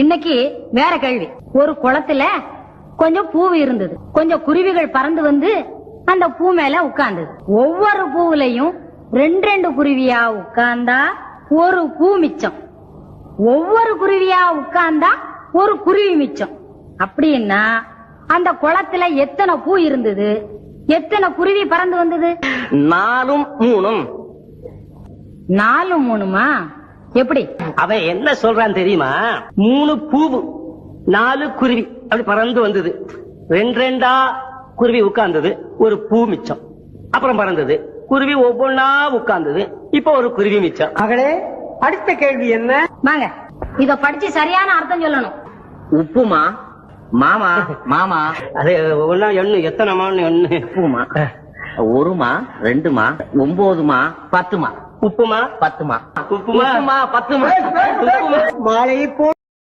இன்னைக்கு வேற கேள்வி. ஒரு குளத்துல கொஞ்சம் பூ இருந்தது. கொஞ்சம் குருவிகள் பறந்து வந்து அந்த பூ மேல உட்கார்ந்தது. ஒவ்வொரு பூவுலையும் ரெண்டு ரெண்டு குருவியா உட்கார்ந்தா ஒரு பூ மிச்சம். ஒவ்வொரு குருவியா உட்கார்ந்தா ஒரு குருவி மிச்சம். அப்படின்னா அந்த குளத்துல எத்தனை பூ இருந்தது, எத்தனை குருவி பறந்து வந்தது? 4 3. 4 3மா? எப்படி? அவன் என்ன சொல்றான் தெரியுமா? 3 பூவு 4 குருவி அப்படி பறந்து வந்தது. 2 2 குருவி உட்கார்ந்தது, ஒரு பூ மிச்சம். அப்புறம் பறந்தது, குருவி ஒவ்வொன்னா உட்கார்ந்தது, இப்ப ஒரு குருவி மிச்சம். மகளே, அடுத்த கேள்வி என்ன? வாங்க, இத படிச்சு சரியான அர்த்தம் சொல்லணும். உப்புமா மாமா மாமா அது ஒன்னா எண்ணு, எத்தனை மான்னு எண்ணு. உப்புமா 1மா 2மா 9மா 10மா உப்புமா 10மா உப்புமா 10மா மாலையை போ